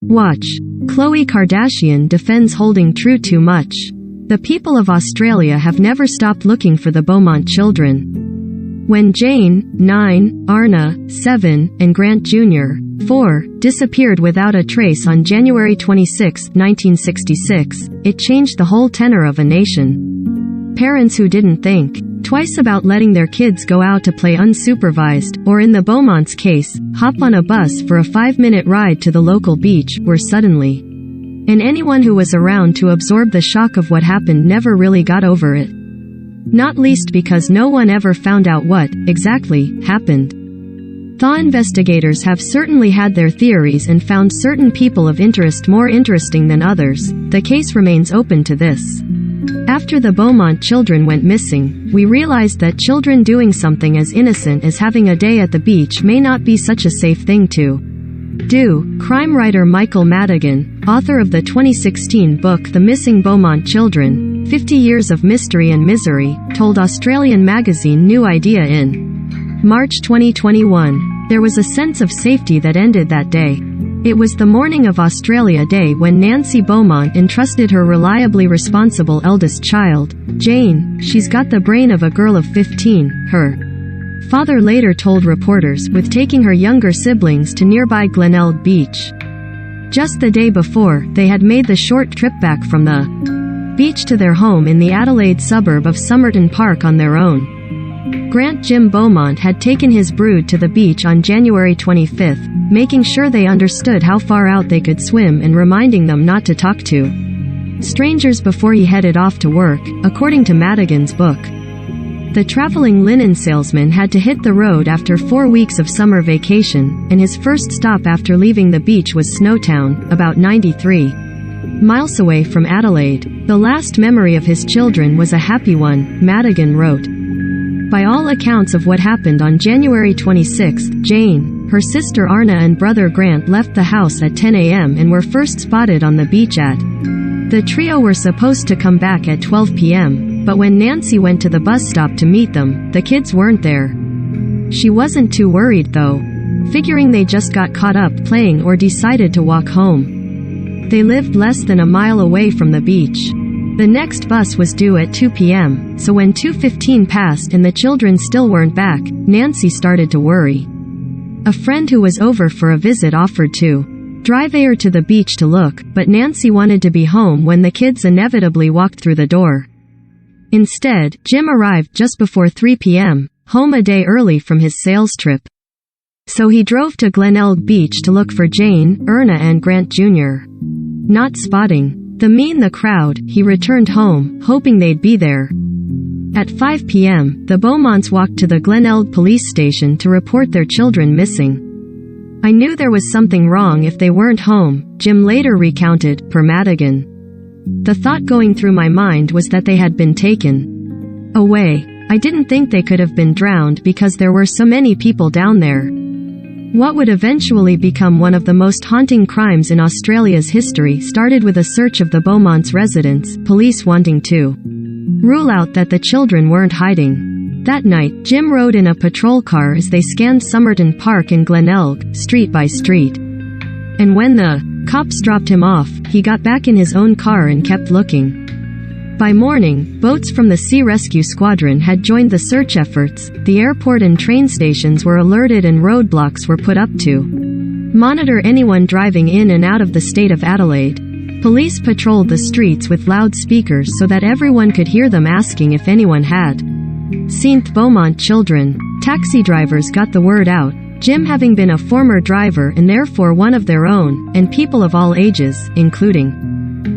Watch. Khloe Kardashian defends holding true too much. The people of Australia have never stopped looking for the Beaumont children. When Jane, 9, Arna, 7, and Grant Jr., 4, disappeared without a trace on January 26, 1966, it changed the whole tenor of a nation. Parents who didn't think twice about letting their kids go out to play unsupervised, or in the Beaumont's case, hop on a bus for a 5-minute ride to the local beach, were suddenly. And anyone who was around to absorb the shock of what happened never really got over it. Not least because no one ever found out what, exactly, happened. Thaw investigators have certainly had their theories and found certain people of interest more interesting than others. The case remains open to this. After the Beaumont children went missing, we realized that children doing something as innocent as having a day at the beach may not be such a safe thing to do. Crime writer Michael Madigan, author of the 2016 book The Missing Beaumont Children, 50 Years of Mystery and Misery, told Australian magazine New Idea in March 2021. There was a sense of safety that ended that day. It was the morning of Australia Day when Nancy Beaumont entrusted her reliably responsible eldest child, Jane. She's got the brain of a girl of 15, her father later told reporters, with taking her younger siblings to nearby Glenelg Beach. Just the day before, they had made the short trip back from the beach to their home in the Adelaide suburb of Somerton Park on their own. Grant Jim Beaumont had taken his brood to the beach on January 25, making sure they understood how far out they could swim and reminding them not to talk to strangers before he headed off to work, according to Madigan's book. The traveling linen salesman had to hit the road after 4 weeks of summer vacation, and his first stop after leaving the beach was Snowtown, about 93 miles away from Adelaide. The last memory of his children was a happy one, Madigan wrote. By all accounts of what happened on January 26, Jane, her sister Arna and brother Grant left the house at 10 a.m. and were first spotted on the beach at. The trio were supposed to come back at 12 p.m., but when Nancy went to the bus stop to meet them, the kids weren't there. She wasn't too worried though, figuring they just got caught up playing or decided to walk home. They lived less than a mile away from the beach. The next bus was due at 2 p.m., so when 2:15 passed and the children still weren't back, Nancy started to worry. A friend who was over for a visit offered to drive her to the beach to look, but Nancy wanted to be home when the kids inevitably walked through the door. Instead, Jim arrived just before 3 p.m., home a day early from his sales trip. So he drove to Glenelg Beach to look for Jane, Erna and Grant Jr. Not spotting the crowd, he returned home, hoping they'd be there. At 5 p.m., the Beaumonts walked to the Glenelg police station to report their children missing. I knew there was something wrong if they weren't home, Jim later recounted, per Madigan. The thought going through my mind was that they had been taken away. I didn't think they could have been drowned because there were so many people down there. What would eventually become one of the most haunting crimes in Australia's history started with a search of the Beaumont's residence, police wanting to rule out that the children weren't hiding. That night, Jim rode in a patrol car as they scanned Somerton Park and Glenelg, street by street. And when the cops dropped him off, he got back in his own car and kept looking. By morning, boats from the Sea Rescue Squadron had joined the search efforts, the airport and train stations were alerted and roadblocks were put up to monitor anyone driving in and out of the state of Adelaide. Police patrolled the streets with loudspeakers so that everyone could hear them asking if anyone had seen the Beaumont children. Taxi drivers got the word out, Jim having been a former driver and therefore one of their own, and people of all ages, including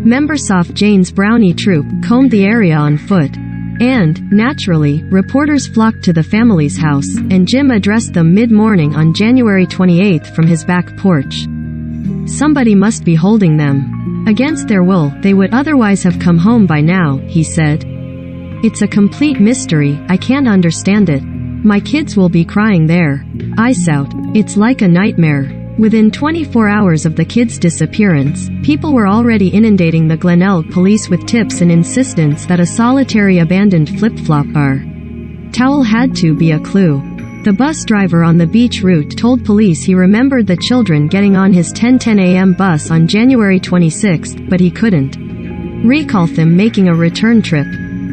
members of Jane's Brownie Troop, combed the area on foot. And, naturally, reporters flocked to the family's house, and Jim addressed them mid-morning on January 28 from his back porch. Somebody must be holding them. Against their will, they would otherwise have come home by now, he said. It's a complete mystery, I can't understand it. My kids will be crying their eyes out. It's like a nightmare. Within 24 hours of the kids' disappearance, people were already inundating the Glenelg police with tips and insistence that a solitary abandoned flip-flop bar towel had to be a clue. The bus driver on the beach route told police he remembered the children getting on his 10:10 a.m. bus on January 26, but he couldn't recall them making a return trip.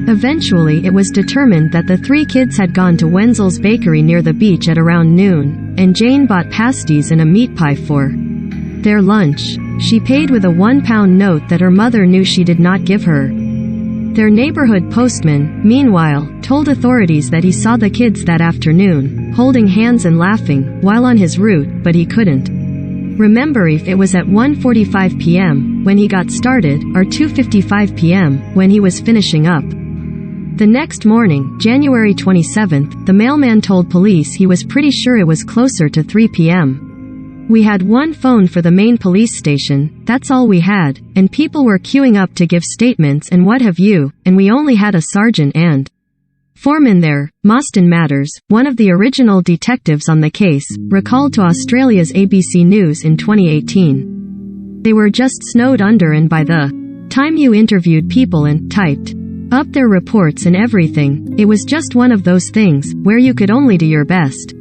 Eventually it was determined that the 3 kids had gone to Wenzel's bakery near the beach at around noon, and Jane bought pasties and a meat pie for their lunch. She paid with a £1 note that her mother knew she did not give her. Their neighborhood postman, meanwhile, told authorities that he saw the kids that afternoon, holding hands and laughing, while on his route, but he couldn't remember if it was at 1:45 p.m., when he got started, or 2:55 p.m., when he was finishing up. The next morning, January 27th, the mailman told police he was pretty sure it was closer to 3 p.m. We had one phone for the main police station, that's all we had, and people were queuing up to give statements and what have you, and we only had a sergeant and foreman there. Mostyn Matters, one of the original detectives on the case, recalled to Australia's ABC News in 2018. They were just snowed under, and by the time you interviewed people and typed up their reports and everything, it was just one of those things where you could only do your best.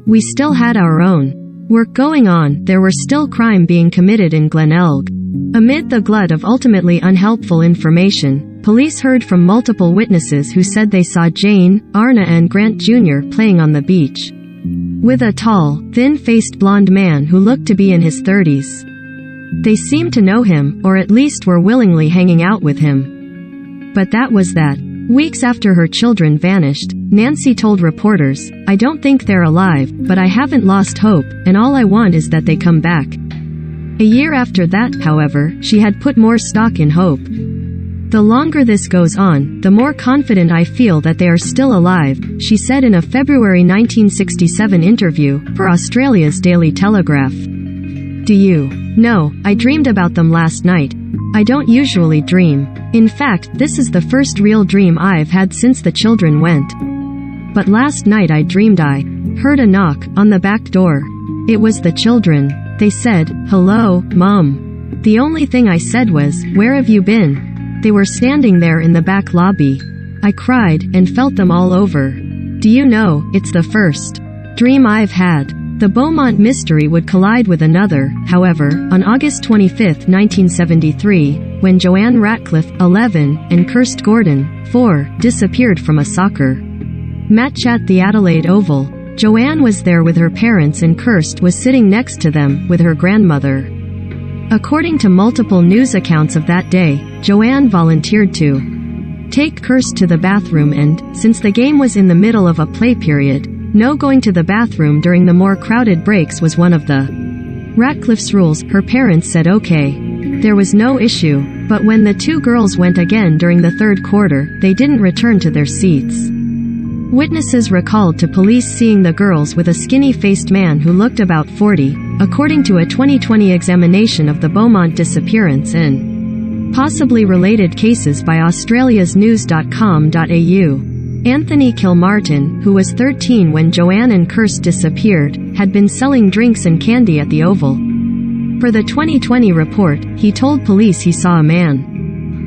We still had our own work going on. There were still crime being committed in Glenelg. Amid the glut of ultimately unhelpful information, police heard from multiple witnesses who said they saw Jane, Arna and Grant Jr. playing on the beach with a tall, thin-faced blonde man who looked to be in his 30s. They seemed to know him, or at least were willingly hanging out with him. But that was that. Weeks after her children vanished, Nancy told reporters, "I don't think they're alive, but I haven't lost hope, and all I want is that they come back." A year after that, however, she had put more stock in hope. "The longer this goes on, the more confident I feel that they are still alive," she said in a February 1967 interview for Australia's Daily Telegraph. "Do you know, I dreamed about them last night. I don't usually dream. In fact, this is the first real dream I've had since the children went. But last night I dreamed I heard a knock on the back door. It was the children. They said, 'Hello, Mom.' The only thing I said was, 'Where have you been?' They were standing there in the back lobby. I cried, and felt them all over. Do you know, it's the first dream I've had." The Beaumont mystery would collide with another, however, on August 25, 1973, when Joanne Ratcliffe, 11, and Kirst Gordon, 4, disappeared from a soccer match at the Adelaide Oval. Joanne was there with her parents and Kirst was sitting next to them, with her grandmother. According to multiple news accounts of that day, Joanne volunteered to take Kirst to the bathroom and, since the game was in the middle of a play period, no going to the bathroom during the more crowded breaks was one of the Ratcliffe's rules. Her parents said okay. There was no issue, but when the 2 girls went again during the 3rd quarter, they didn't return to their seats. Witnesses recalled to police seeing the girls with a skinny-faced man who looked about 40, according to a 2020 examination of the Beaumont disappearance and possibly related cases by Australia's news.com.au. Anthony Kilmartin, who was 13 when Joanne and Kirst disappeared, had been selling drinks and candy at the Oval. For the 2020 report, he told police he saw a man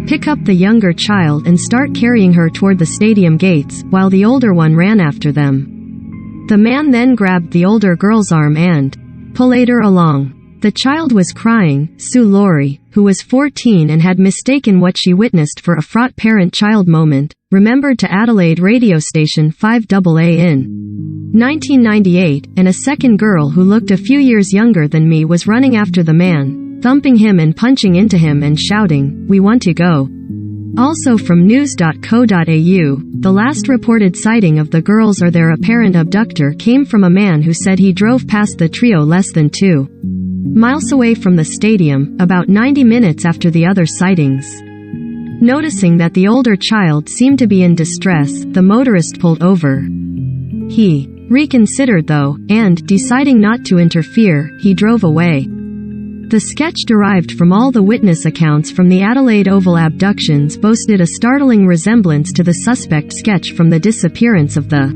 pick up the younger child and start carrying her toward the stadium gates, while the older one ran after them. The man then grabbed the older girl's arm and pulled her along. The child was crying. Sue Laurie, who was 14 and had mistaken what she witnessed for a fraught parent-child moment, remembered to Adelaide radio station 5AA in 1998, and a second girl who looked a few years younger than me was running after the man, thumping him and punching into him and shouting, "We want to go." Also from news.co.au, the last reported sighting of the girls or their apparent abductor came from a man who said he drove past the trio less than 2 miles away from the stadium, about 90 minutes after the other sightings. Noticing that the older child seemed to be in distress, the motorist pulled over. He reconsidered though, and, deciding not to interfere, he drove away. The sketch derived from all the witness accounts from the Adelaide Oval abductions boasted a startling resemblance to the suspect sketch from the disappearance of the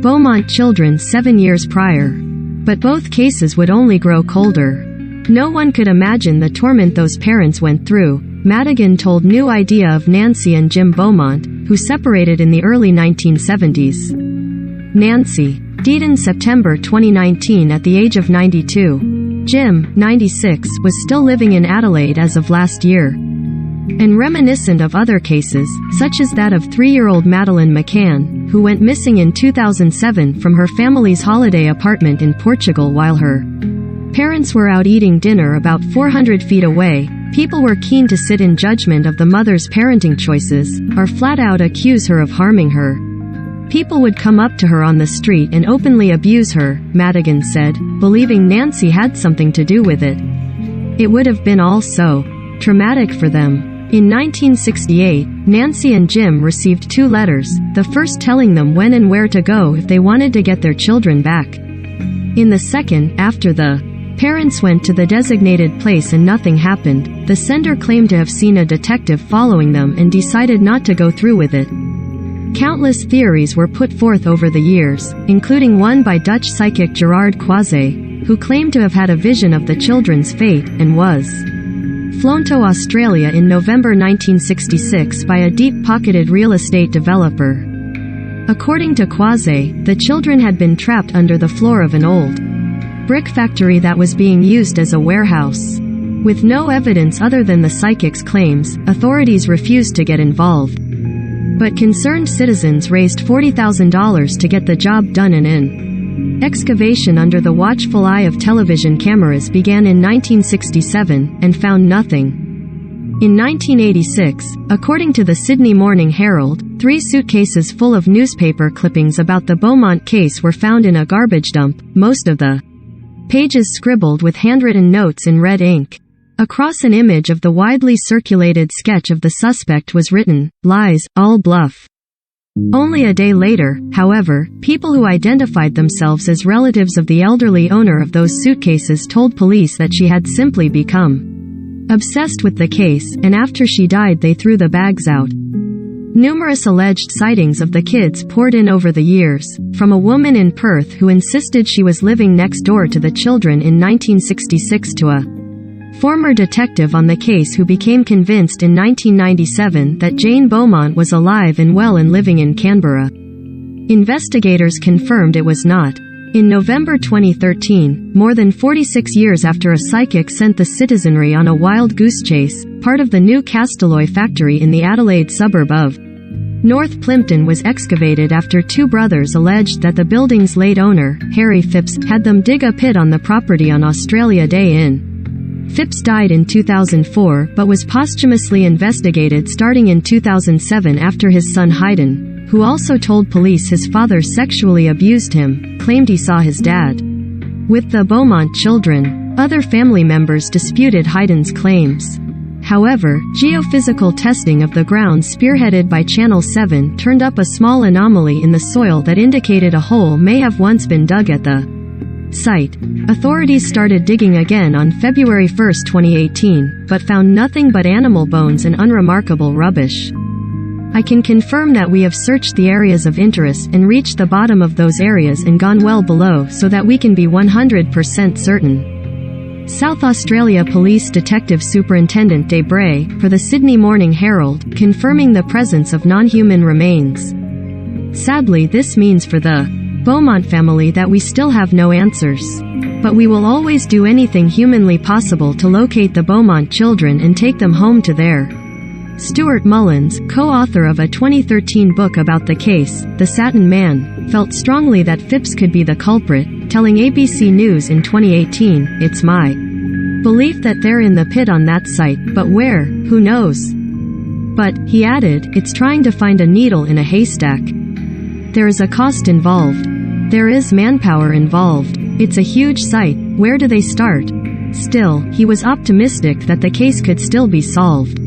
Beaumont children 7 years prior. But both cases would only grow colder. No one could imagine the torment those parents went through. Madigan told New Idea of Nancy and Jim Beaumont, who separated in the early 1970s. Nancy died in September 2019 at the age of 92. Jim, 96, was still living in Adelaide as of last year. And reminiscent of other cases, such as that of 3-year-old Madeleine McCann, who went missing in 2007 from her family's holiday apartment in Portugal while her parents were out eating dinner about 400 feet away. People were keen to sit in judgment of the mother's parenting choices, or flat out accuse her of harming her. People would come up to her on the street and openly abuse her, Madigan said, believing Nancy had something to do with it. It would have been all so traumatic for them. In 1968, Nancy and Jim received 2 letters, the first telling them when and where to go if they wanted to get their children back. In the second, after the parents went to the designated place and nothing happened, the sender claimed to have seen a detective following them and decided not to go through with it. Countless theories were put forth over the years, including one by Dutch psychic Gerard Croiset, who claimed to have had a vision of the children's fate, and was flown to Australia in November 1966 by a deep-pocketed real estate developer. According to Croiset, the children had been trapped under the floor of an old brick factory that was being used as a warehouse. With no evidence other than the psychic's claims, authorities refused to get involved. But concerned citizens raised $40,000 to get the job done, and an excavation under the watchful eye of television cameras began in 1967, and found nothing. In 1986, according to the Sydney Morning Herald, 3 suitcases full of newspaper clippings about the Beaumont case were found in a garbage dump, most of the pages scribbled with handwritten notes in red ink. Across an image of the widely circulated sketch of the suspect was written, "Lies, all bluff." Only a day later, however, people who identified themselves as relatives of the elderly owner of those suitcases told police that she had simply become obsessed with the case, and after she died they threw the bags out. Numerous alleged sightings of the kids poured in over the years, from a woman in Perth who insisted she was living next door to the children in 1966 to a former detective on the case who became convinced in 1997 that Jane Beaumont was alive and well and living in Canberra. Investigators confirmed it was not. In November 2013, more than 46 years after a psychic sent the citizenry on a wild goose chase, part of the new Castalloy factory in the Adelaide suburb of North Plympton was excavated after 2 brothers alleged that the building's late owner, Harry Phipps, had them dig a pit on the property on Australia Day in. Phipps died in 2004 but was posthumously investigated starting in 2007 after his son Hayden, who also told police his father sexually abused him, claimed he saw his dad with the Beaumont children. Other family members disputed Hayden's claims. However, geophysical testing of the ground spearheaded by Channel 7 turned up a small anomaly in the soil that indicated a hole may have once been dug at the site. Authorities started digging again on February 1, 2018, but found nothing but animal bones and unremarkable rubbish. I can confirm that we have searched the areas of interest and reached the bottom of those areas and gone well below so that we can be 100% certain. South Australia Police Detective Superintendent Debray, for the Sydney Morning Herald, confirming the presence of non-human remains. Sadly, this means for the Beaumont family that we still have no answers. But we will always do anything humanly possible to locate the Beaumont children and take them home to their. Stuart Mullins, co-author of a 2013 book about the case, The Satin Man, felt strongly that Phipps could be the culprit, telling ABC News in 2018, "It's my belief that they're in the pit on that site, but where, who knows? But," he added, "it's trying to find a needle in a haystack. There is a cost involved. There is manpower involved. It's a huge site, where do they start?" Still, he was optimistic that the case could still be solved.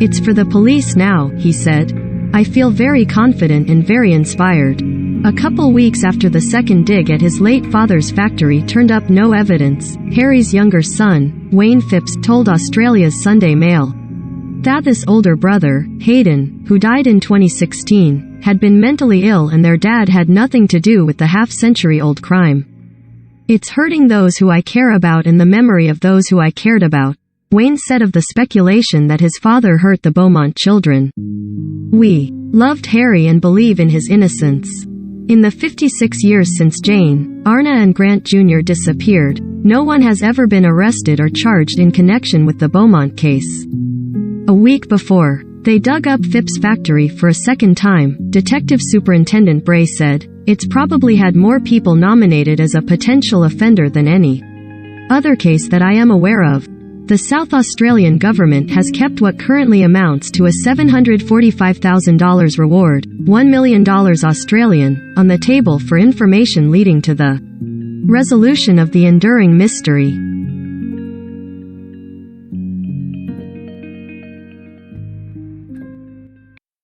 "It's for the police now," he said. "I feel very confident and very inspired." A couple weeks after the second dig at his late father's factory turned up no evidence, Harry's younger son, Wayne Phipps, told Australia's Sunday Mail that his older brother, Hayden, who died in 2016, had been mentally ill and their dad had nothing to do with the half-century-old crime. "It's hurting those who I care about and the memory of those who I cared about," Wayne said of the speculation that his father hurt the Beaumont children. "We loved Harry and believe in his innocence. In the 56 years since Jane, Arna and Grant Jr. disappeared, no one has ever been arrested or charged in connection with the Beaumont case. A week before, they dug up Phipps' factory for a second time, Detective Superintendent Bray said. It's probably had more people nominated as a potential offender than any other case that I am aware of. The South Australian government has kept what currently amounts to a $745,000 reward, $1 million Australian, on the table for information leading to the resolution of the enduring mystery.